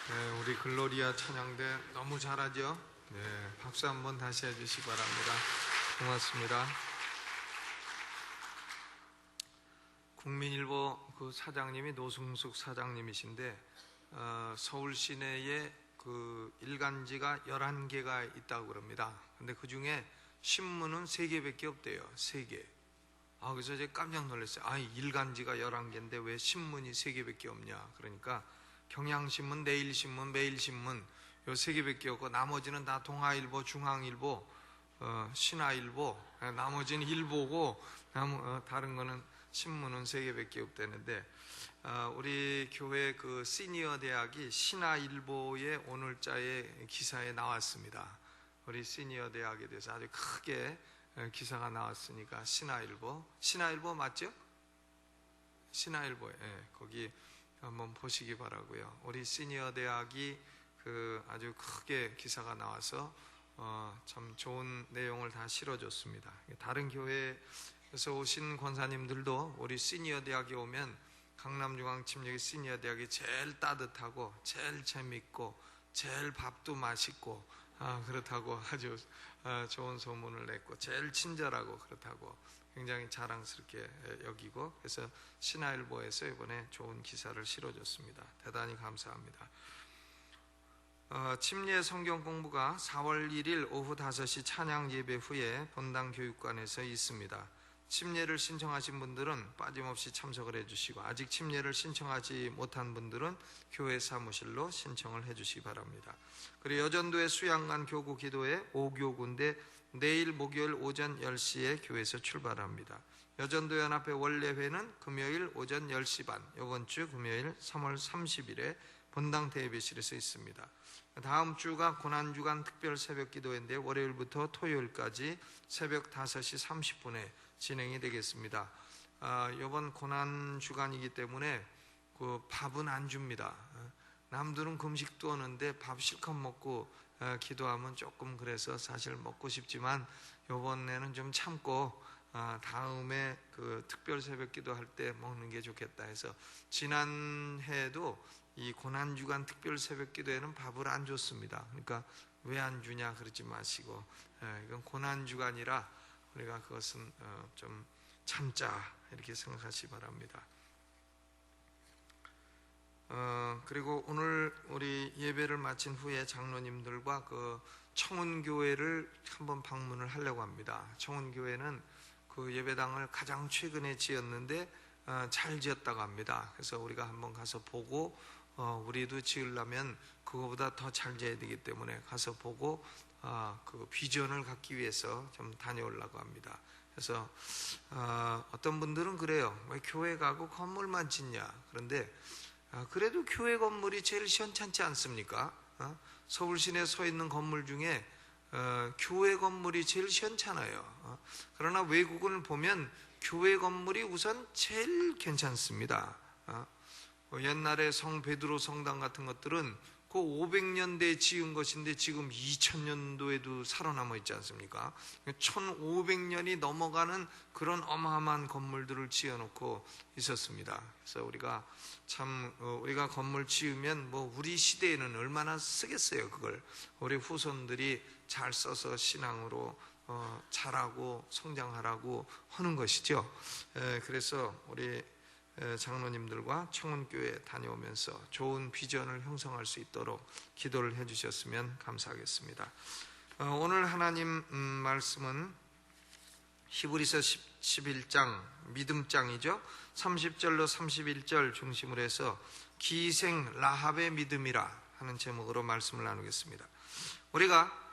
네, 우리 글로리아 찬양대 너무 잘하죠? 네, 박수 한번 다시 해주시기 바랍니다. 고맙습니다. 국민일보 그 사장님이 노승숙 사장님이신데 서울 시내에 그 일간지가 11개가 있다고 그럽니다. 근데 그 중에 신문은 3개밖에 없대요. 3개. 그래서 제가 깜짝 놀랐어요. 일간지가 11개인데 왜 신문이 3개밖에 없냐. 그러니까 경향신문, 내일신문, 매일신문 요 3개밖에 없고 나머지는 다 동아일보, 중앙일보, 신화일보, 나머지는 일보고 다른 거는 신문은 3개밖에 없다는데 우리 교회 그 시니어 대학이 신화일보의 오늘자의 기사에 나왔습니다. 우리 시니어 대학에 대해서 아주 크게 기사가 나왔으니까 신화일보 맞죠? 신화일보에 거기 한번 보시기 바라고요. 우리 시니어 대학이 그 아주 크게 기사가 나와서 참 좋은 내용을 다 실어줬습니다. 다른 교회에서 오신 권사님들도 우리 시니어 대학에 오면 강남중앙침례교 시니어 대학이 제일 따뜻하고 제일 재밌고 제일 밥도 맛있고 그렇다고 아주 좋은 소문을 냈고 제일 친절하고 그렇다고 굉장히 자랑스럽게 여기고 그래서 신화일보에서 이번에 좋은 기사를 실어줬습니다. 대단히 감사합니다. 침례 성경 공부가 4월 1일 오후 5시 찬양 예배 후에 본당 교육관에서 있습니다. 침례를 신청하신 분들은 빠짐없이 참석을 해주시고 아직 침례를 신청하지 못한 분들은 교회 사무실로 신청을 해주시기 바랍니다. 그리고 여전도의 수양관 교구 기도회 5교구인데 내일 목요일 오전 10시에 교회에서 출발합니다. 여전도 연합회 원래회는 금요일 오전 10시 반, 이번 주 금요일 3월 30일에 본당 대회실에서 있습니다. 다음 주가 고난주간 특별 새벽 기도회인데 월요일부터 토요일까지 새벽 5시 30분에 진행이 되겠습니다. 이번 고난주간이기 때문에 그 밥은 안 줍니다. 남들은 금식도 오는데 밥 실컷 먹고 기도하면 조금 그래서 사실 먹고 싶지만 이번에는 좀 참고 다음에 그 특별 새벽 기도할 때 먹는 게 좋겠다 해서 지난해에도 이 고난주간 특별 새벽 기도에는 밥을 안 줬습니다. 그러니까 왜 안 주냐 그러지 마시고 이건 고난주간이라 우리가 그것은 좀 참자 이렇게 생각하시기 바랍니다. 그리고 오늘 우리 예배를 마친 후에 장로님들과 그 청운교회를 한번 방문을 하려고 합니다. 청운교회는 그 예배당을 가장 최근에 지었는데 잘 지었다고 합니다. 그래서 우리가 한번 가서 보고 우리도 지으려면 그거보다 더 잘 지어야 되기 때문에 가서 보고 그 비전을 갖기 위해서 좀 다녀오려고 합니다. 그래서 어떤 분들은 그래요. 왜 교회 가고 건물만 짓냐. 그런데 그래도 교회 건물이 제일 시원찮지 않습니까? 서울 시내에 서 있는 건물 중에 교회 건물이 제일 시원찮아요. 그러나 외국을 보면 교회 건물이 우선 제일 괜찮습니다. 옛날에 성 베드로 성당 같은 것들은 그 500년대에 지은 것인데 지금 2000년도에도 살아남아 있지 않습니까? 1500년이 넘어가는 그런 어마어마한 건물들을 지어놓고 있었습니다. 그래서 우리가 우리가 건물 지으면 뭐 우리 시대에는 얼마나 쓰겠어요. 그걸 우리 후손들이 잘 써서 신앙으로 자라고 성장하라고 하는 것이죠. 그래서 우리 장로님들과 청운교회 다녀오면서 좋은 비전을 형성할 수 있도록 기도를 해주셨으면 감사하겠습니다. 오늘 하나님 말씀은 히브리서 11장 믿음장이죠. 30절로 31절 중심으로 해서 기생 라합의 믿음이라 하는 제목으로 말씀을 나누겠습니다. 우리가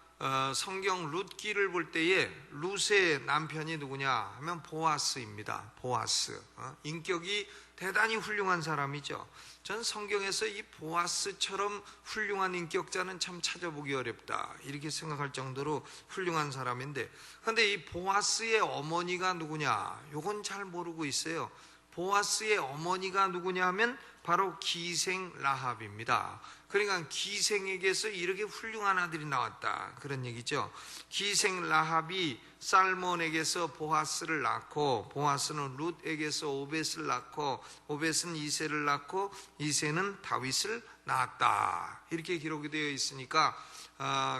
성경 룻기를 볼 때에 룻의 남편이 누구냐 하면 보아스입니다. 보아스. 인격이 대단히 훌륭한 사람이죠. 전 성경에서 이 보아스처럼 훌륭한 인격자는 참 찾아보기 어렵다 이렇게 생각할 정도로 훌륭한 사람인데 그런데 이 보아스의 어머니가 누구냐 이건 잘 모르고 있어요. 보아스의 어머니가 누구냐 하면 바로 기생 라합입니다. 그러니까 기생에게서 이렇게 훌륭한 아들이 나왔다, 그런 얘기죠. 기생 라합이 살몬에게서 보아스를 낳고, 보아스는 룻에게서 오벳을 낳고, 오벳은 이새를 낳고, 이새는 다윗을 낳았다, 이렇게 기록이 되어 있으니까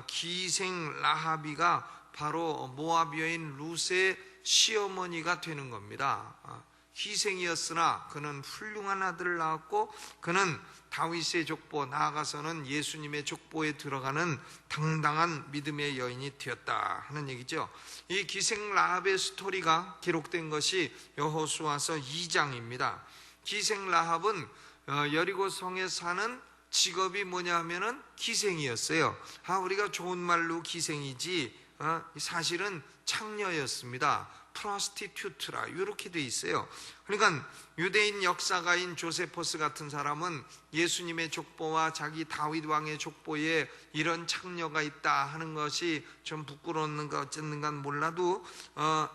기생 라합이가 바로 모압 여인 룻의 시어머니가 되는 겁니다. 희생이었으나 그는 훌륭한 아들을 낳았고, 그는 다윗의 족보, 나아가서는 예수님의 족보에 들어가는 당당한 믿음의 여인이 되었다 하는 얘기죠. 이 기생 라합의 스토리가 기록된 것이 여호수아서 2장입니다. 기생 라합은 여리고 성에 사는 직업이 뭐냐 하면은 기생이었어요. 우리가 좋은 말로 기생이지 사실은 창녀였습니다. 프로스티튜트라 이렇게 돼 있어요. 그러니까 유대인 역사가인 조세포스 같은 사람은 예수님의 족보와 자기 다윗 왕의 족보에 이런 창녀가 있다 하는 것이 좀 부끄러웠는가 어쨌는가 몰라도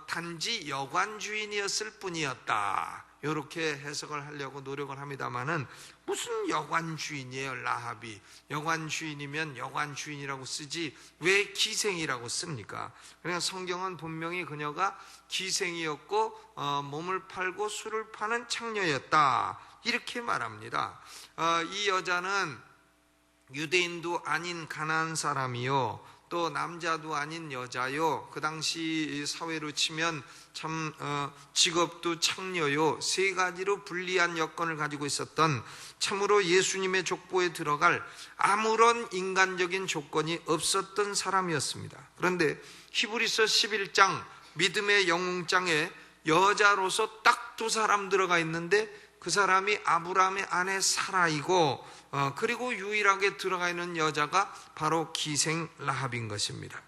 단지 여관 주인이었을 뿐이었다, 이렇게 해석을 하려고 노력을 합니다만은 무슨 여관 주인이에요, 라합이. 여관 주인이면 여관 주인이라고 쓰지 왜 기생이라고 씁니까? 그러니까 성경은 분명히 그녀가 기생이었고 몸을 팔고 술을 파는 창녀였다, 이렇게 말합니다. 이 여자는 유대인도 아닌 가나안 사람이요, 또 남자도 아닌 여자요, 그 당시 사회로 치면 참 직업도 창녀요, 세 가지로 불리한 여건을 가지고 있었던, 참으로 예수님의 족보에 들어갈 아무런 인간적인 조건이 없었던 사람이었습니다. 그런데 히브리서 11장 믿음의 영웅장에 여자로서 딱 두 사람 들어가 있는데, 그 사람이 아브라함의 아내 사라이고, 그리고 유일하게 들어가 있는 여자가 바로 기생 라합인 것입니다.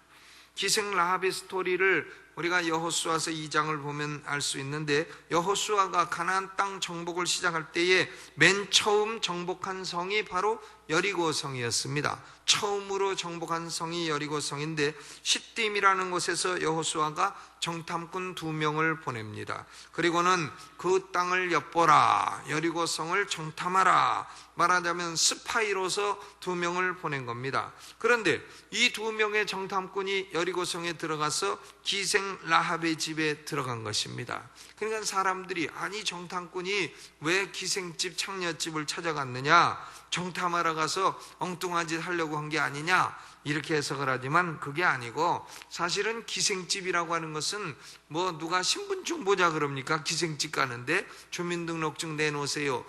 기생 라합의 스토리를 우리가 여호수아서 2장을 보면 알 수 있는데, 여호수아가 가나안 땅 정복을 시작할 때에 맨 처음 정복한 성이 바로 여리고 성이었습니다. 처음으로 정복한 성이 여리고 성인데, 시딤이라는 곳에서 여호수아가 정탐꾼 2명을 보냅니다. 그리고는 그 땅을 엿보라, 여리고 성을 정탐하라, 말하자면 스파이로서 2명을 보낸 겁니다. 그런데 이 2명의 정탐꾼이 여리고 성에 들어가서 기생 라합의 집에 들어간 것입니다. 그러니까 사람들이, 아니 정탐꾼이 왜 기생집 창녀집을 찾아갔느냐, 정탐하러 가서 엉뚱한 짓 하려고 한 게 아니냐, 이렇게 해석을 하지만 그게 아니고, 사실은 기생집이라고 하는 것은 뭐 누가 신분증 보자 그럽니까? 기생집 가는데 주민등록증 내놓으세요,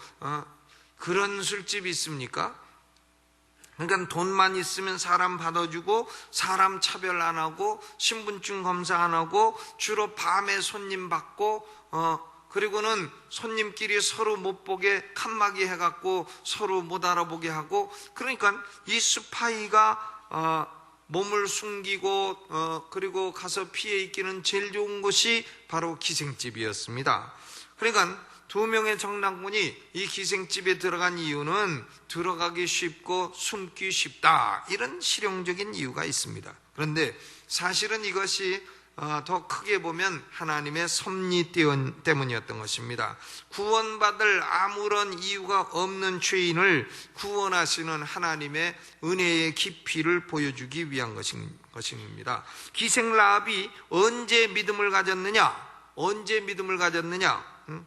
그런 술집이 있습니까? 그러니까 돈만 있으면 사람 받아주고, 사람 차별 안 하고, 신분증 검사 안 하고, 주로 밤에 손님 받고, 그리고는 손님끼리 서로 못 보게 칸막이 해갖고 서로 못 알아보게 하고, 그러니까 이 스파이가 몸을 숨기고 그리고 가서 피해 있기는 제일 좋은 곳이 바로 기생집이었습니다. 그러니까 2명의 정탐꾼이 이 기생집에 들어간 이유는 들어가기 쉽고 숨기 쉽다, 이런 실용적인 이유가 있습니다. 그런데 사실은 이것이 더 크게 보면 하나님의 섭리 때문이었던 것입니다. 구원받을 아무런 이유가 없는 죄인을 구원하시는 하나님의 은혜의 깊이를 보여주기 위한 것입니다. 기생 라합이 언제 믿음을 가졌느냐?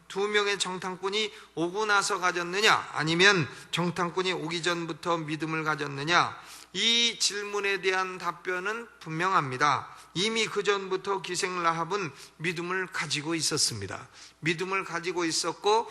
2명의 정탐꾼이 오고 나서 가졌느냐, 아니면 정탐꾼이 오기 전부터 믿음을 가졌느냐? 이 질문에 대한 답변은 분명합니다. 이미 그 전부터 기생 라합은 믿음을 가지고 있었습니다. 믿음을 가지고 있었고,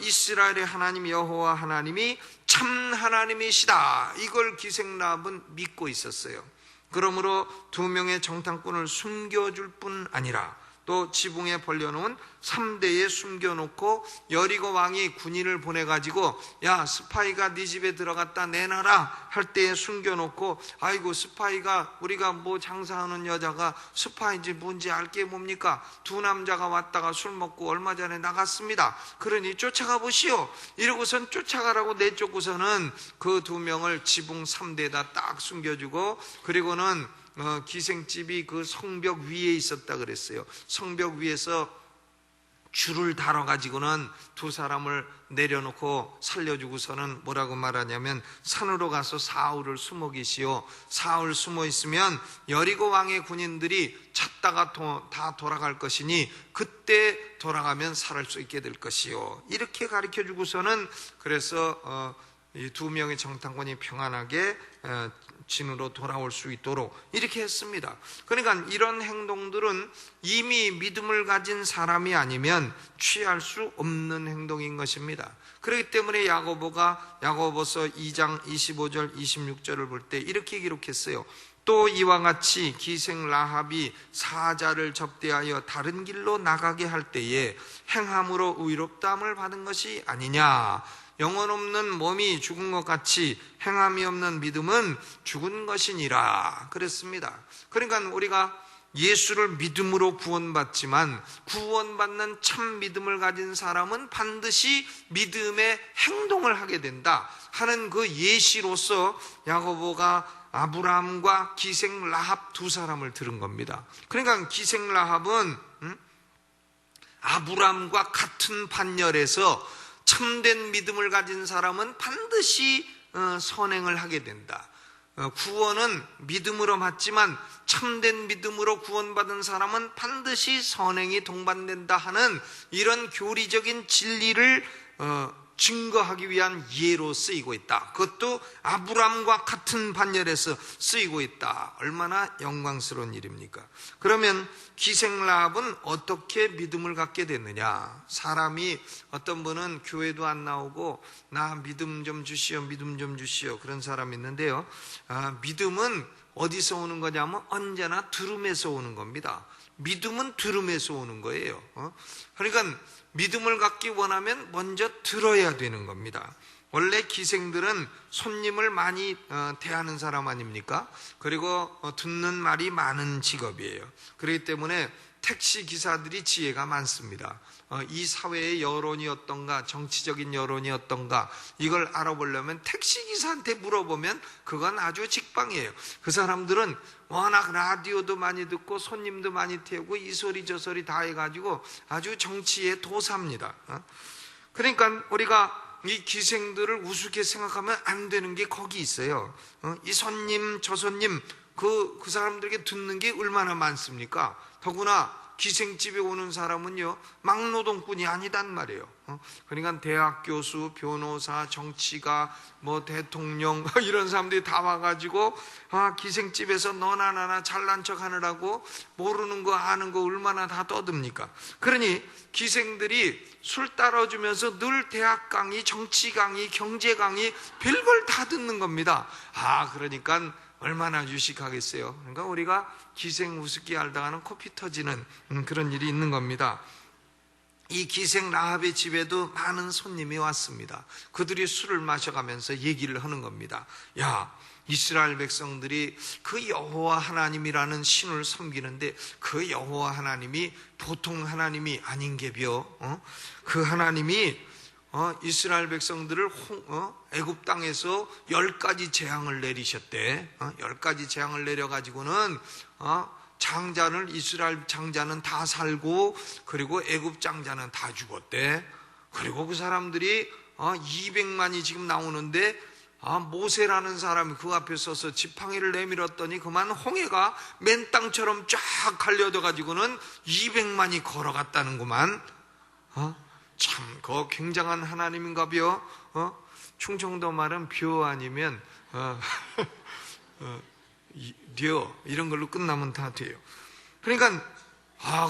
이스라엘의 하나님 여호와 하나님이 참 하나님이시다, 이걸 기생 라합은 믿고 있었어요. 그러므로 2명의 정탐꾼을 숨겨줄 뿐 아니라 또 지붕에 벌려놓은 3대에 숨겨놓고, 여리고 왕이 군인을 보내가지고 야, 스파이가 네 집에 들어갔다 내놔라 할 때에 숨겨놓고, 아이고 스파이가, 우리가 뭐 장사하는 여자가 스파이인지 뭔지 알게 뭡니까? 2 남자가 왔다가 술 먹고 얼마 전에 나갔습니다. 그러니 쫓아가 보시오, 이러고선 쫓아가라고 내쫓고서는 그 2명을 지붕 3대에다 딱 숨겨주고, 그리고는 기생집이 그 성벽 위에 있었다 그랬어요. 성벽 위에서 줄을 달아가지고는 두 사람을 내려놓고 살려주고서는 뭐라고 말하냐면, 산으로 가서 사울을 숨어 계시오. 사울 숨어 있으면 여리고 왕의 군인들이 찾다가 다 돌아갈 것이니 그때 돌아가면 살을 수 있게 될 것이오. 이렇게 가르쳐 주고서는, 그래서 이 두 명의 정탐꾼이 평안하게 진으로 돌아올 수 있도록 이렇게 했습니다. 그러니까 이런 행동들은 이미 믿음을 가진 사람이 아니면 취할 수 없는 행동인 것입니다. 그렇기 때문에 야고보서 2장 25절 26절을 볼 때 이렇게 기록했어요. 또 이와 같이 기생 라합이 사자를 접대하여 다른 길로 나가게 할 때에 행함으로 의롭다함을 받은 것이 아니냐. 영혼 없는 몸이 죽은 것 같이 행함이 없는 믿음은 죽은 것이니라 그랬습니다. 그러니까 우리가 예수를 믿음으로 구원받지만, 구원받는 참 믿음을 가진 사람은 반드시 믿음의 행동을 하게 된다 하는 그 예시로서 야고보가 아브라함과 기생 라합 두 사람을 들은 겁니다. 그러니까 기생 라합은 아브라함과 같은 반열에서 참된 믿음을 가진 사람은 반드시 선행을 하게 된다. 구원은 믿음으로 받지만 참된 믿음으로 구원받은 사람은 반드시 선행이 동반된다 하는 이런 교리적인 진리를 증거하기 위한 예로 쓰이고 있다. 그것도 아브라함과 같은 반열에서 쓰이고 있다. 얼마나 영광스러운 일입니까? 그러면 기생 라합은 어떻게 믿음을 갖게 됐느냐? 사람이, 어떤 분은 교회도 안 나오고 나 믿음 좀 주시오, 믿음 좀 주시오, 그런 사람이 있는데요. 믿음은 어디서 오는 거냐면 언제나 들음에서 오는 겁니다. 믿음은 들음에서 오는 거예요. 그러니까 믿음을 갖기 원하면 먼저 들어야 되는 겁니다. 원래 기생들은 손님을 많이 대하는 사람 아닙니까? 그리고 듣는 말이 많은 직업이에요. 그렇기 때문에 택시 기사들이 지혜가 많습니다. 이 사회의 여론이 어떤가, 정치적인 여론이 어떤가, 이걸 알아보려면 택시 기사한테 물어보면 그건 아주 직방이에요. 그 사람들은 워낙 라디오도 많이 듣고 손님도 많이 태우고 이 소리 저 소리 다 해가지고 아주 정치에 도사입니다. 그러니까 우리가 이 기생들을 우습게 생각하면 안 되는 게 거기 있어요. 이 손님 저 손님 그 사람들에게 듣는 게 얼마나 많습니까? 더구나 기생집에 오는 사람은요, 막노동꾼이 아니단 말이에요. 그러니까 대학 교수, 변호사, 정치가, 대통령 이런 사람들이 다 와가지고 기생집에서 너나 나나 잘난 척 하느라고 모르는 거 아는 거 얼마나 다 떠듭니까? 그러니 기생들이 술 따라주면서 늘 대학 강의, 정치 강의, 경제 강의 별걸 다 듣는 겁니다. 그러니까 얼마나 유식하겠어요. 그러니까 우리가 기생 우습게 알다가는 코피 터지는 그런 일이 있는 겁니다. 이 기생 라합의 집에도 많은 손님이 왔습니다. 그들이 술을 마셔가면서 얘기를 하는 겁니다. 야, 이스라엘 백성들이 그 여호와 하나님이라는 신을 섬기는데 그 여호와 하나님이 보통 하나님이 아닌게벼. 그 하나님이 이스라엘 백성들을 애굽 땅에서 10가지 재앙을 내리셨대. 10가지 재앙을 내려가지고는 장자는, 이스라엘 장자는 다 살고, 그리고 애굽 장자는 다 죽었대. 그리고 그 사람들이 200만이 지금 나오는데 모세라는 사람이 그 앞에 서서 지팡이를 내밀었더니 그만 홍해가 맨 땅처럼 쫙 갈려져 가지고는 200만이 걸어갔다는구만. 참, 그 굉장한 하나님인가벼. 충청도 말은 벼 아니면 려 이런 걸로 끝나면 다 돼요. 그러니까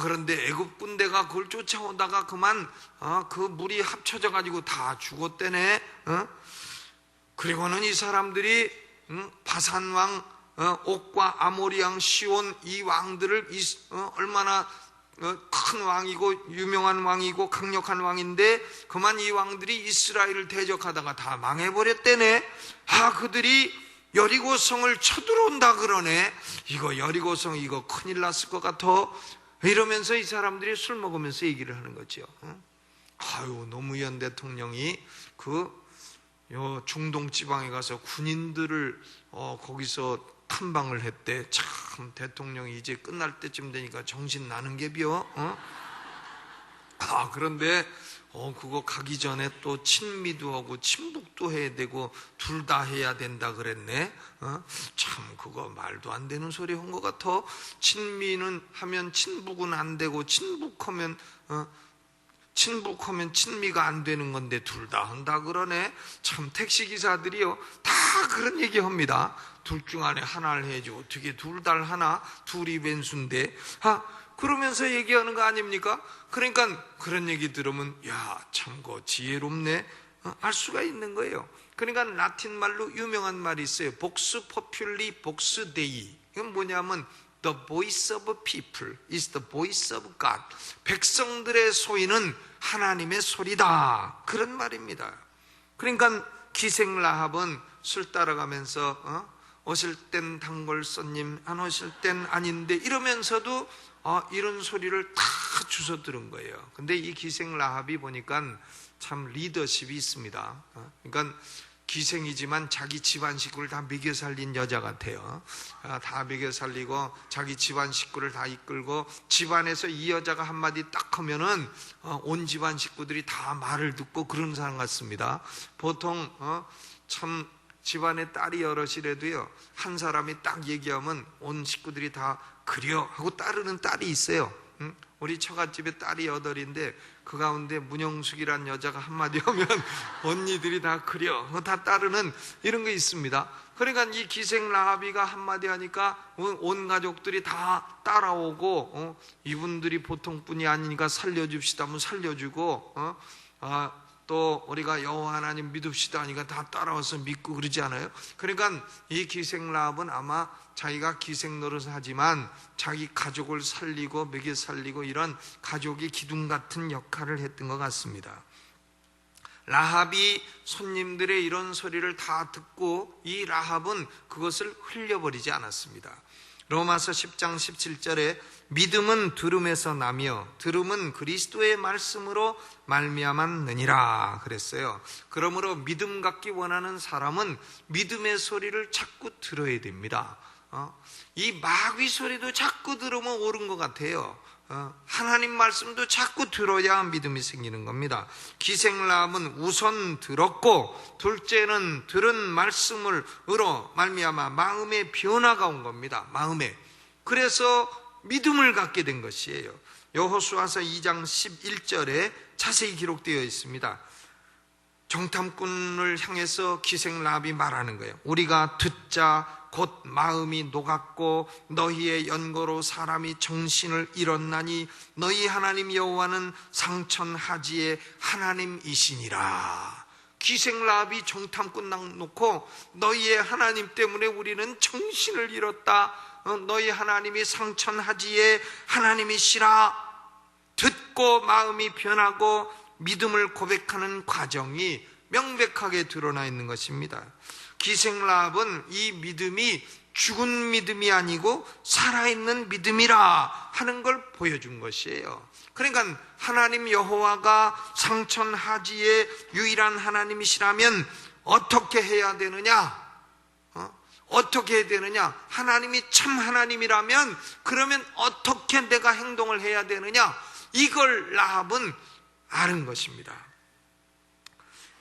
그런데 애굽 군대가 그걸 쫓아오다가 그만 그 물이 합쳐져 가지고 다 죽었대네. 그리고는 이 사람들이 바산 왕 옥과 아모리 왕 시온 이 왕들을 얼마나 큰 왕이고 유명한 왕이고 강력한 왕인데 그만 이 왕들이 이스라엘을 대적하다가 다 망해버렸대네. 그들이 여리고성을 쳐들어온다 그러네. 이거 여리고성 이거 큰일 났을 것 같아. 이러면서 이 사람들이 술 먹으면서 얘기를 하는 거죠. 노무현 대통령이 중동 지방에 가서 군인들을 거기서 탐방을 했대. 참, 대통령이 이제 끝날 때쯤 되니까 정신 나는 게벼. 그런데 그거 가기 전에 또 친미도 하고 친북도 해야 되고 둘 다 해야 된다 그랬네. 참 그거 말도 안 되는 소리 한 것 같아. 친미는 하면 친북은 안 되고 친북하면 친미가 안 되는 건데 둘 다 한다 그러네. 참 택시기사들이요 다 그런 얘기 합니다. 둘 중 안에 하나를 해야지 어떻게 둘 다 하나, 둘이 왼수인데 그러면서 얘기하는 거 아닙니까? 그러니까 그런 얘기 들으면 참 그 지혜롭네 알 수가 있는 거예요. 그러니까 라틴 말로 유명한 말이 있어요. 복스 포퓰리 복스 데이. 이건 뭐냐면 The voice of people is the voice of God. 백성들의 소리는 하나님의 소리다. 그런 말입니다. 그러니까 기생 라합은 술 따라가면서 오실 땐 단골 손님, 안 오실 땐 아닌데 이러면서도 이런 소리를 다 주워 들은 거예요. 근데 이 기생 라합이 보니까 참 리더십이 있습니다. 그러니까 기생이지만 자기 집안 식구를 다 먹여 살린 여자 같아요. 다 먹여 살리고 자기 집안 식구를 다 이끌고 집안에서 이 여자가 한마디 딱 하면은 온 집안 식구들이 다 말을 듣고 그런 사람 같습니다. 보통 참 집안에 딸이 여럿이라도요 한 사람이 딱 얘기하면 온 식구들이 다 그려 하고 따르는 딸이 있어요. 우리 처갓집에 딸이 8인데 그 가운데 문영숙이란 여자가 한마디 하면 언니들이 다 그려 다 따르는 이런 게 있습니다. 그러니까 이 기생 라합이가 한마디 하니까 온 가족들이 다 따라오고 이분들이 보통 분이 아니니까 살려줍시다 하면 살려주고 또 우리가 여호와 하나님 믿읍시다 하니까 다 따라와서 믿고 그러지 않아요? 그러니까 이 기생 라합은 아마 자기가 기생 노릇을 하지만 자기 가족을 살리고 먹여 살리고 이런 가족의 기둥 같은 역할을 했던 것 같습니다. 라합이 손님들의 이런 소리를 다 듣고 이 라합은 그것을 흘려버리지 않았습니다. 로마서 10장 17절에 믿음은 들음에서 나며 들음은 그리스도의 말씀으로 말미암았느니라 그랬어요. 그러므로 믿음 갖기 원하는 사람은 믿음의 소리를 자꾸 들어야 됩니다. 이 마귀 소리도 자꾸 들으면 옳은 것 같아요. 하나님 말씀도 자꾸 들어야 믿음이 생기는 겁니다. 기생 라합은 우선 들었고 둘째는 들은 말씀으로 말미암아 마음의 변화가 온 겁니다. 마음에. 그래서 믿음을 갖게 된 것이에요. 여호수아서 2장 11절에 자세히 기록되어 있습니다. 정탐꾼을 향해서 기생 라합이 말하는 거예요. 우리가 듣자 곧 마음이 녹았고 너희의 연고로 사람이 정신을 잃었나니 너희 하나님 여호와는 상천하지의 하나님이시니라. 기생 라합이 정탐꾼 놓고 너희의 하나님 때문에 우리는 정신을 잃었다. 너희 하나님이 상천하지의 하나님이시라. 듣고 마음이 변하고 믿음을 고백하는 과정이 명백하게 드러나 있는 것입니다. 기생 라합은 이 믿음이 죽은 믿음이 아니고 살아있는 믿음이라 하는 걸 보여준 것이에요. 그러니까 하나님 여호와가 상천하지의 유일한 하나님이시라면 어떻게 해야 되느냐? 어떻게 해야 되느냐? 하나님이 참 하나님이라면 그러면 어떻게 내가 행동을 해야 되느냐? 이걸 라합은 아는 것입니다.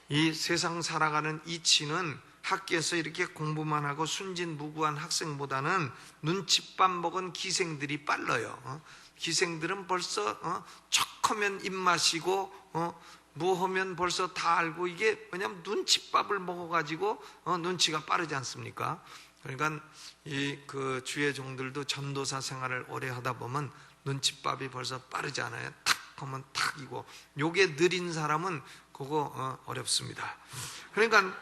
이 세상 살아가는 이치는 학교에서 이렇게 공부만 하고 순진무구한 학생보다는 눈칫밥 먹은 기생들이 빨라요. 기생들은 벌써 척하면 입맛이고 뭐 하면 벌써 다 알고, 이게 왜냐면 눈칫밥을 먹어가지고 눈치가 빠르지 않습니까? 그러니까 이 그 주의 종들도 전도사 생활을 오래 하다 보면 눈칫밥이 벌써 빠르지 않아요. 탁 하면 탁이고, 요게 느린 사람은 그거 어렵습니다. 그러니까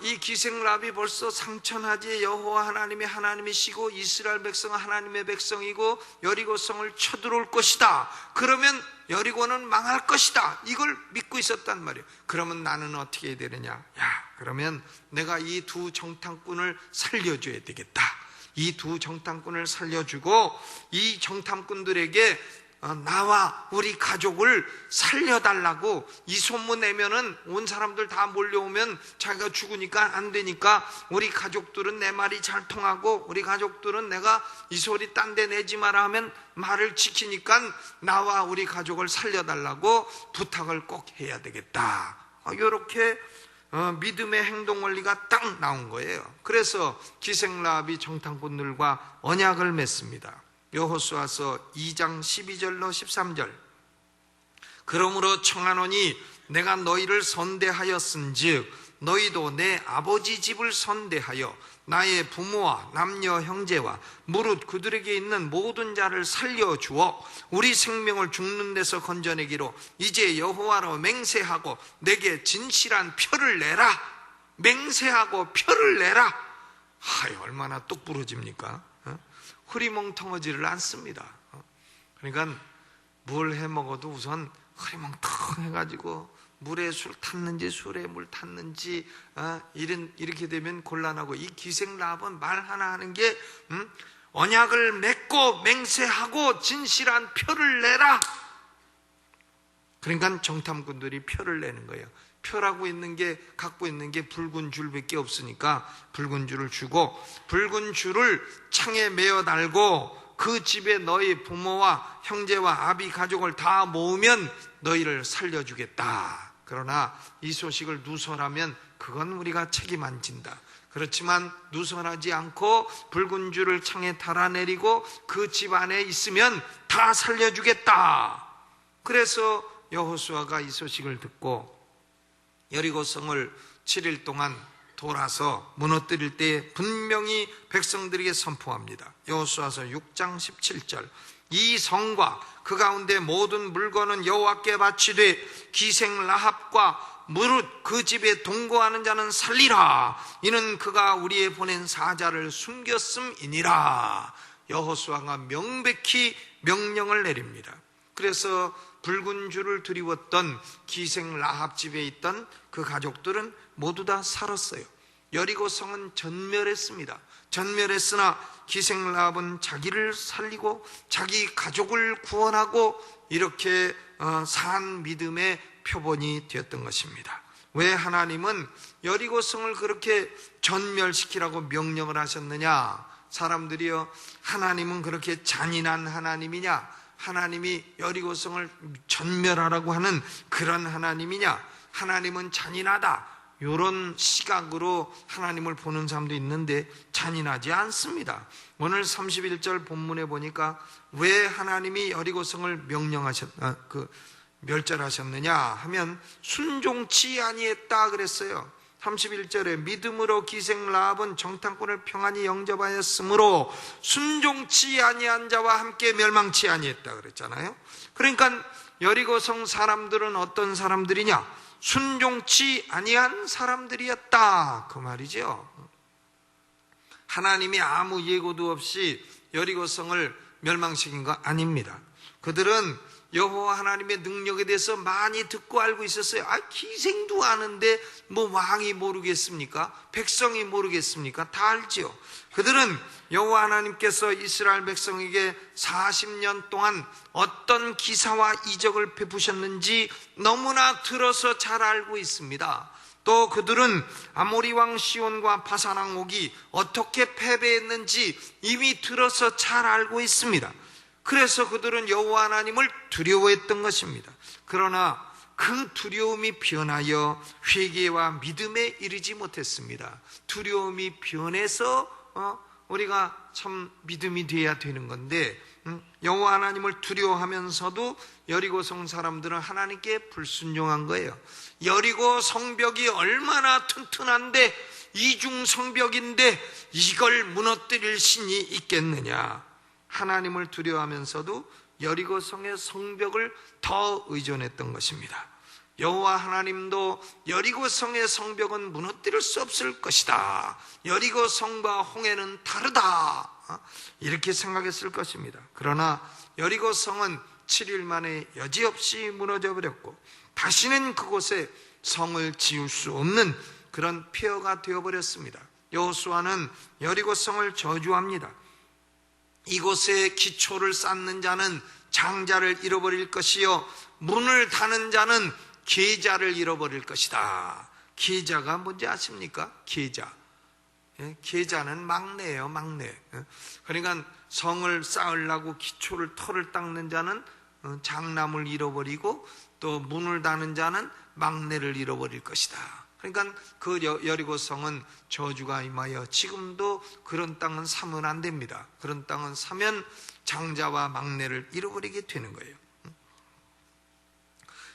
이 기생 라합이 벌써 상천하지의 여호와 하나님이 하나님이시고 이스라엘 백성은 하나님의 백성이고 여리고성을 쳐들어올 것이다. 그러면 여리고는 망할 것이다. 이걸 믿고 있었단 말이에요. 그러면 나는 어떻게 해야 되느냐? 그러면 내가 이 두 정탐꾼을 살려줘야 되겠다. 이 두 정탐꾼을 살려주고 이 정탐꾼들에게 나와 우리 가족을 살려달라고 이 소문 내면은 온 사람들 다 몰려오면 자기가 죽으니까 안 되니까 우리 가족들은 내 말이 잘 통하고 우리 가족들은 내가 이 소리 딴 데 내지 마라 하면 말을 지키니까 나와 우리 가족을 살려달라고 부탁을 꼭 해야 되겠다. 이렇게 믿음의 행동 원리가 딱 나온 거예요. 그래서 기생라합이 정탐꾼들과 언약을 맺습니다. 여호수아서 2장 12절로 13절. 그러므로 청하노니 내가 너희를 선대하였은즉 너희도 내 아버지 집을 선대하여 나의 부모와 남녀 형제와 무릇 그들에게 있는 모든 자를 살려주어 우리 생명을 죽는 데서 건져내기로 이제 여호와로 맹세하고 내게 진실한 표를 내라. 맹세하고 표를 내라. 얼마나 똑 부러집니까? 흐리멍텅하지를 않습니다. 그러니까 뭘 해먹어도 우선 흐리멍텅 해가지고 물에 술 탔는지 술에 물 탔는지 이렇게 되면 곤란하고, 이 기생라합은 말 하나 하는 게 언약을 맺고 맹세하고 진실한 표를 내라. 그러니까 정탐꾼들이 표를 내는 거예요. 표라고 있는 게, 갖고 있는 게 붉은 줄밖에 없으니까 붉은 줄을 주고, 붉은 줄을 창에 매어 달고 그 집에 너희 부모와 형제와 아비 가족을 다 모으면 너희를 살려주겠다. 그러나 이 소식을 누설하면 그건 우리가 책임 안 진다. 그렇지만 누설하지 않고 붉은 줄을 창에 달아내리고 그 집 안에 있으면 다 살려주겠다. 그래서 여호수아가 이 소식을 듣고 여리고성을 7일 동안 돌아서 무너뜨릴 때 분명히 백성들에게 선포합니다. 여호수아서 6장 17절. 이 성과 그 가운데 모든 물건은 여호와께 바치되 기생 라합과 무릇 그 집에 동거하는 자는 살리라. 이는 그가 우리의 보낸 사자를 숨겼음이니라. 여호수아가 명백히 명령을 내립니다. 그래서 붉은 줄을 드리웠던 기생 라합 집에 있던 그 가족들은 모두 다 살았어요. 여리고성은 전멸했습니다. 전멸했으나 기생 라합은 자기를 살리고 자기 가족을 구원하고 이렇게 산 믿음의 표본이 되었던 것입니다. 왜 하나님은 여리고성을 그렇게 전멸시키라고 명령을 하셨느냐? 사람들이요, 하나님은 그렇게 잔인한 하나님이냐? 하나님이 여리고성을 전멸하라고 하는 그런 하나님이냐? 하나님은 잔인하다, 이런 시각으로 하나님을 보는 사람도 있는데 잔인하지 않습니다. 오늘 31절 본문에 보니까 왜 하나님이 여리고성을 멸절하셨느냐 하면 순종치 아니했다 그랬어요. 31절에 믿음으로 기생 라합은 정탐꾼을 평안히 영접하였으므로 순종치 아니한 자와 함께 멸망치 아니했다 그랬잖아요. 그러니까 여리고성 사람들은 어떤 사람들이냐? 순종치 아니한 사람들이었다, 그 말이죠. 하나님이 아무 예고도 없이 여리고성을 멸망시킨 거 아닙니다. 그들은 여호와 하나님의 능력에 대해서 많이 듣고 알고 있었어요. 기생도 아는데 뭐 왕이 모르겠습니까? 백성이 모르겠습니까? 다 알지요. 그들은 여호와 하나님께서 이스라엘 백성에게 40년 동안 어떤 기사와 이적을 베푸셨는지 너무나 들어서 잘 알고 있습니다. 또 그들은 아모리 왕 시온과 바산 왕 옥이 어떻게 패배했는지 이미 들어서 잘 알고 있습니다. 그래서 그들은 여호와 하나님을 두려워했던 것입니다. 그러나 그 두려움이 변하여 회개와 믿음에 이르지 못했습니다. 두려움이 변해서 우리가 참 믿음이 돼야 되는 건데, 여호와 하나님을 두려워하면서도 여리고성 사람들은 하나님께 불순종한 거예요. 여리고 성벽이 얼마나 튼튼한데, 이중 성벽인데 이걸 무너뜨릴 신이 있겠느냐? 하나님을 두려워하면서도 여리고성의 성벽을 더 의존했던 것입니다. 여호와 하나님도 여리고성의 성벽은 무너뜨릴 수 없을 것이다, 여리고성과 홍해는 다르다, 이렇게 생각했을 것입니다. 그러나 여리고성은 7일 만에 여지없이 무너져 버렸고 다시는 그곳에 성을 지을 수 없는 그런 폐허가 되어버렸습니다. 여호수아는 여리고성을 저주합니다. 이곳에 기초를 쌓는 자는 장자를 잃어버릴 것이요 문을 닫는 자는 계자를 잃어버릴 것이다. 계자가 뭔지 아십니까? 계자. 계자는 막내예요, 막내. 그러니까 성을 쌓으려고 기초를 터를 닦는 자는 장남을 잃어버리고 또 문을 닫는 자는 막내를 잃어버릴 것이다. 그러니까 그 여리고성은 저주가 임하여 지금도 그런 땅은 사면 안 됩니다. 그런 땅은 사면 장자와 막내를 잃어버리게 되는 거예요.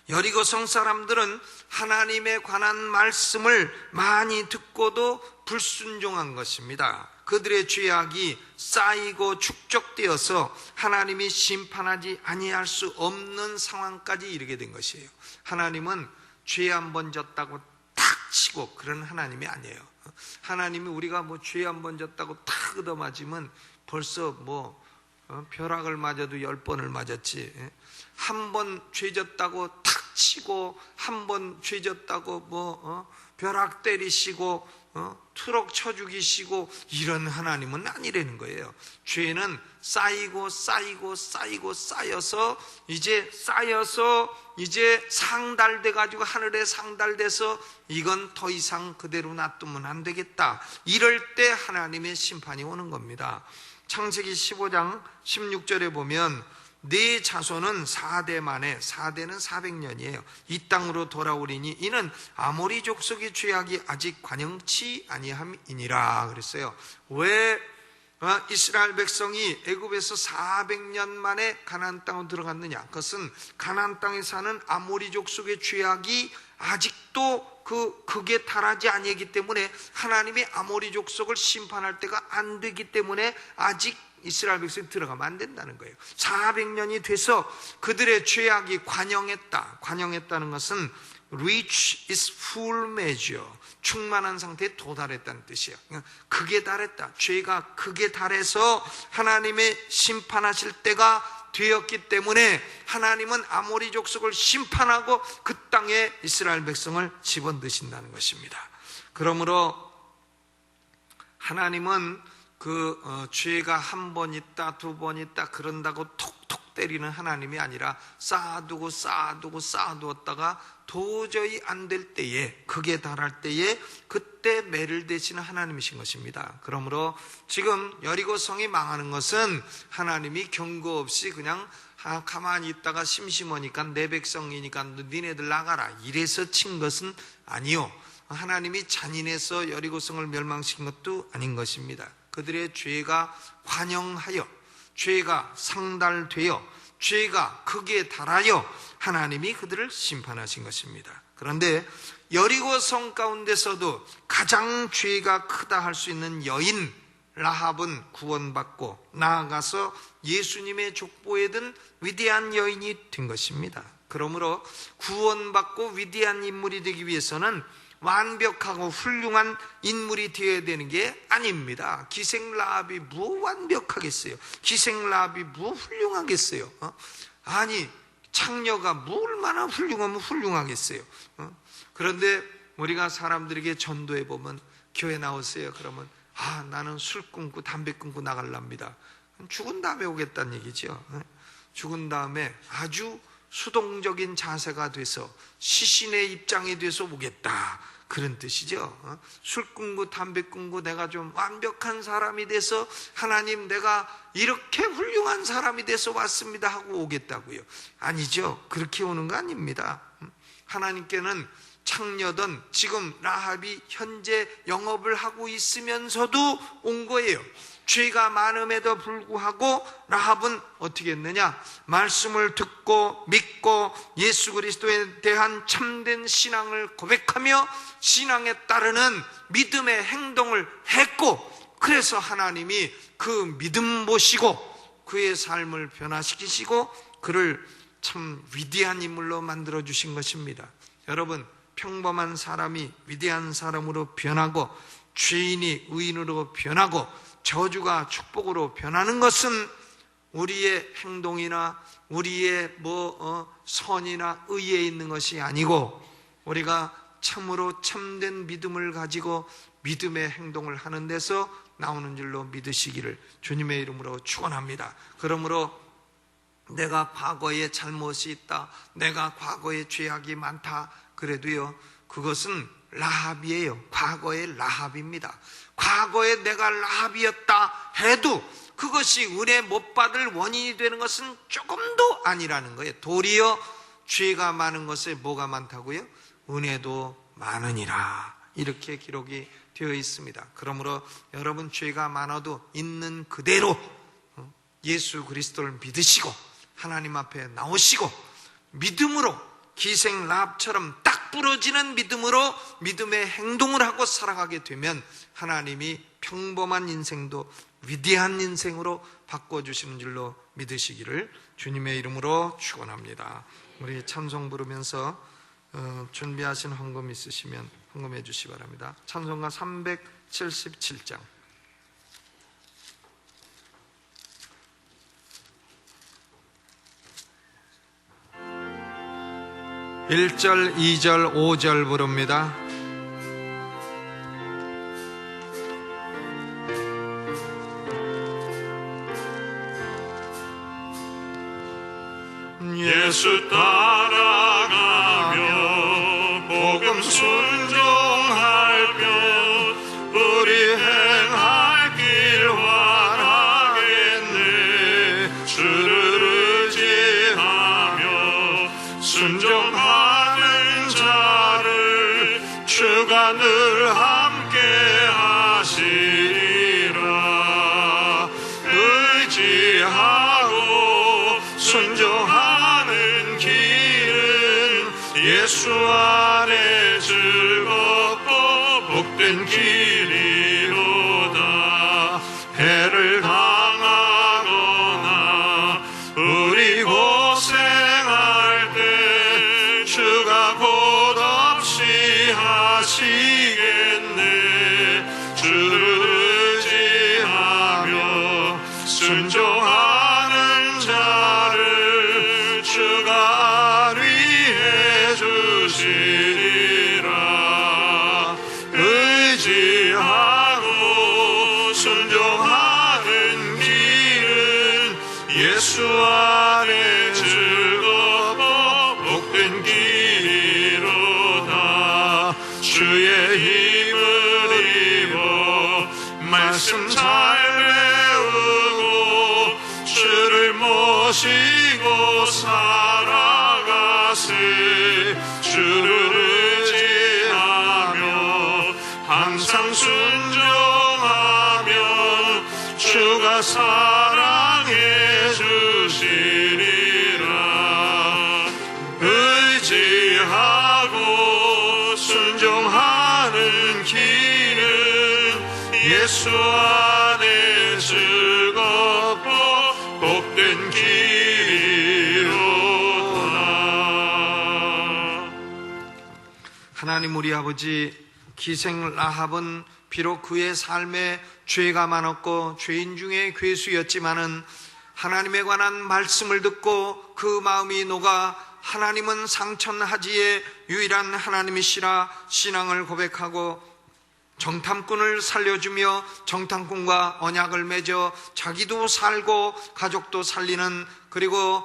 여리고성 사람들은 하나님에 관한 말씀을 많이 듣고도 불순종한 것입니다. 그들의 죄악이 쌓이고 축적되어서 하나님이 심판하지 아니할 수 없는 상황까지 이르게 된 것이에요. 하나님은 죄 한 번 졌다고 탁 치고 그런 하나님이 아니에요. 하나님이 우리가 죄 한 번 졌다고 탁 얻어맞으면 벌써 벼락을 맞아도 10번을 맞았지. 한 번 죄 졌다고 탁 치고 한 번 죄 졌다고 벼락 때리시고 트럭 쳐 죽이시고 이런 하나님은 아니라는 거예요. 죄는 쌓이고 쌓이고 쌓이고 쌓여서 이제 상달돼 가지고 하늘에 상달돼서 이건 더 이상 그대로 놔두면 안 되겠다. 이럴 때 하나님의 심판이 오는 겁니다. 창세기 15장 16절에 보면 네 자손은 4대 만에, 4대는 400년이에요. 이 땅으로 돌아오리니 이는 아모리 족속의 죄악이 아직 관영치 아니함이니라 그랬어요. 왜 이스라엘 백성이 애굽에서 400년 만에 가나안 땅으로 들어갔느냐? 그것은 가나안 땅에 사는 아모리 족속의 죄악이 아직도 극에 달하지 아니기 때문에 하나님이 아모리 족속을 심판할 때가 안 되기 때문에 아직 이스라엘 백성이 들어가면 안 된다는 거예요. 400년이 돼서 그들의 죄악이 관영했다. 관영했다는 것은 reach is full measure, 충만한 상태에 도달했다는 뜻이에요. 극에 달했다. 죄가 극에 달해서 하나님의 심판하실 때가 되었기 때문에 하나님은 아모리 족속을 심판하고 그 땅에 이스라엘 백성을 집어넣으신다는 것입니다. 그러므로 하나님은 죄가 한 번 있다, 두 번 있다 그런다고 톡톡 때리는 하나님이 아니라 쌓아두었다가 도저히 안 될 때에, 극에 달할 때에 그때 매를 대시는 하나님이신 것입니다. 그러므로 지금 여리고성이 망하는 것은 하나님이 경고 없이 그냥 가만히 있다가 심심하니까 내 백성이니까 니네들 나가라 이래서 친 것은 아니요, 하나님이 잔인해서 여리고성을 멸망시킨 것도 아닌 것입니다. 그들의 죄가 관영하여, 죄가 상달되어, 죄가 극에 달하여 하나님이 그들을 심판하신 것입니다. 그런데 여리고성 가운데서도 가장 죄가 크다 할 수 있는 여인 라합은 구원받고 나아가서 예수님의 족보에 든 위대한 여인이 된 것입니다. 그러므로 구원받고 위대한 인물이 되기 위해서는 완벽하고 훌륭한 인물이 되어야 되는 게 아닙니다. 기생 라합이 뭐 완벽하겠어요? 기생 라합이 뭐 훌륭하겠어요? 아니, 창녀가 뭐 얼마나 훌륭하면 훌륭하겠어요? 그런데 우리가 사람들에게 전도해 보면 교회 나오세요. 그러면 나는 술 끊고 담배 끊고 나갈랍니다. 죽은 다음에 오겠다는 얘기죠. 죽은 다음에 아주 수동적인 자세가 돼서 시신의 입장이 돼서 오겠다, 그런 뜻이죠. 술 끊고 담배 끊고 내가 좀 완벽한 사람이 돼서 하나님 내가 이렇게 훌륭한 사람이 돼서 왔습니다 하고 오겠다고요? 아니죠. 그렇게 오는 거 아닙니다. 하나님께는 창녀든 지금 라합이 현재 영업을 하고 있으면서도 온 거예요. 죄가 많음에도 불구하고 라합은 어떻게 했느냐? 말씀을 듣고 믿고 예수 그리스도에 대한 참된 신앙을 고백하며 신앙에 따르는 믿음의 행동을 했고, 그래서 하나님이 그 믿음 보시고 그의 삶을 변화시키시고 그를 참 위대한 인물로 만들어 주신 것입니다. 여러분, 평범한 사람이 위대한 사람으로 변하고 죄인이 의인으로 변하고 저주가 축복으로 변하는 것은 우리의 행동이나 우리의 선이나 의에 있는 것이 아니고 우리가 참으로 참된 믿음을 가지고 믿음의 행동을 하는 데서 나오는 줄로 믿으시기를 주님의 이름으로 축원합니다. 그러므로 내가 과거에 잘못이 있다, 내가 과거에 죄악이 많다 그래도요, 그것은 라합이에요. 과거의 라합입니다. 과거에 내가 라합이었다 해도 그것이 은혜 못 받을 원인이 되는 것은 조금도 아니라는 거예요. 도리어 죄가 많은 것에 뭐가 많다고요? 은혜도 많으니라, 이렇게 기록이 되어 있습니다. 그러므로 여러분 죄가 많아도 있는 그대로 예수 그리스도를 믿으시고 하나님 앞에 나오시고 믿음으로 기생 라합처럼 딱 부러지는 믿음으로 믿음의 행동을 하고 살아가게 되면 하나님이 평범한 인생도 위대한 인생으로 바꿔주시는 줄로 믿으시기를 주님의 이름으로 축원합니다. 우리 찬송 부르면서 준비하신 헌금 있으시면 헌금해 주시기 바랍니다. 찬송가 377장. 1절, 2절, 5절 부릅니다. 예수 따라가며 복음 순종할 뼈 우리 행할 길 환하겠네. 주를 의지하며 순종하는 자를 주가 늘 함께 하시리라. 의지하고 순종하는 길은 예수 안에 즐겁고 복된 길이로다. 해를 당하거나 우리 고생할 때 주가 곧 없이 하시겠네. 주를 의지하며 순종하는 자를 주가 안위해 주시리라. 의지하고 순종하는 길은 예수 안에 즐겁고 복된 길이로다. 주의 힘을 입어 말씀 잘 배우고 주를 모시고 살아가세. 주를 의지하며 항상 순종하면 주가 사랑해 주시리라. 의지하고 순종하는 길은 예수 안에 즐겁고 복된 길이로다. 하나님 우리 아버지, 기생 라합은 비록 그의 삶에 죄가 많았고 죄인 중에 괴수였지만은 하나님에 관한 말씀을 듣고 그 마음이 녹아 하나님은 상천하지의 유일한 하나님이시라 신앙을 고백하고 정탐꾼을 살려주며 정탐꾼과 언약을 맺어 자기도 살고 가족도 살리는, 그리고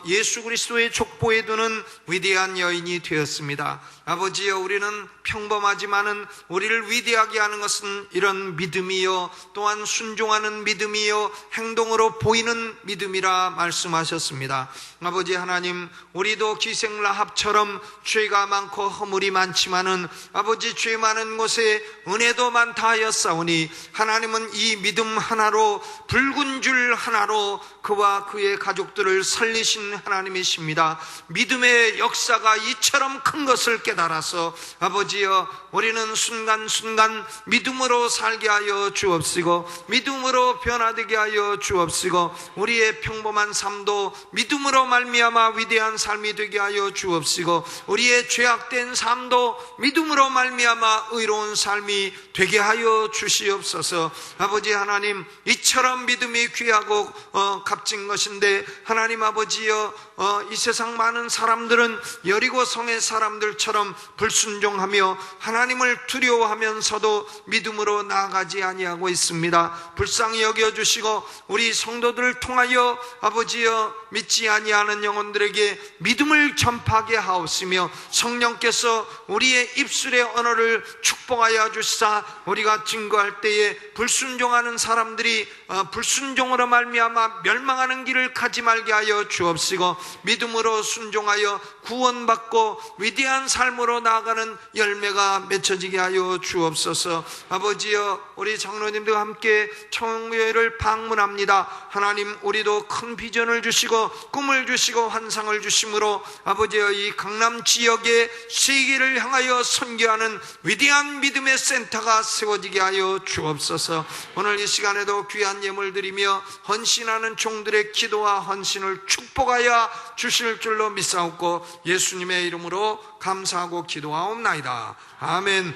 예수 그리스도의 족보에 두는 위대한 여인이 되었습니다. 아버지여, 우리는 평범하지만은 우리를 위대하게 하는 것은 이런 믿음이요, 또한 순종하는 믿음이요, 행동으로 보이는 믿음이라 말씀하셨습니다. 아버지 하나님, 우리도 기생 라합처럼 죄가 많고 허물이 많지만은 아버지 죄 많은 곳에 은혜도 많다 하였사오니 하나님은 이 믿음 하나로, 붉은 줄 하나로 그와 그의 가족들을 살리신 하나님이십니다. 믿음의 역사가 이처럼 큰 것을 깨달아서 아버지여, 우리는 순간순간 믿음으로 살게 하여 주옵시고 믿음으로 변화되게 하여 주옵시고 우리의 평범한 삶도 믿음으로 말미암아 위대한 삶이 되게 하여 주옵시고 우리의 죄악된 삶도 믿음으로 말미암아 의로운 삶이 되게 하여 주시옵소서. 아버지 하나님, 이처럼 믿음이 귀하고 값진 것인데 하나님 아버지여 이 세상 많은 사람들은 여리고 성의 사람들처럼 불순종하며 하나님을 두려워하면서도 믿음으로 나아가지 아니하고 있습니다. 불쌍히 여겨주시고 우리 성도들을 통하여 아버지여 믿지 아니하는 영혼들에게 믿음을 전파하게 하옵시며 성령께서 우리의 입술의 언어를 축복하여 주시사 우리가 증거할 때에 불순종하는 사람들이 불순종으로 말미암아 멸망하는 길을 가지 말게 하여 주옵시고 믿음으로 순종하여 구원받고 위대한 삶으로 나아가는 열매가 맺혀지게 하여 주옵소서. 아버지여 우리 장로님들과 함께 청교회를 방문합니다. 하나님 우리도 큰 비전을 주시고 꿈을 주시고 환상을 주심으로 아버지여 이 강남 지역의 세계를 향하여 선교하는 위대한 믿음의 센터가 세워지게 하여 주옵소서. 오늘 이 시간에도 귀한 예물 드리며 헌신하는 종들의 기도와 헌신을 축복하여 주실 줄로 믿사옵고 예수님의 이름으로 감사하고 기도하옵나이다. 아멘.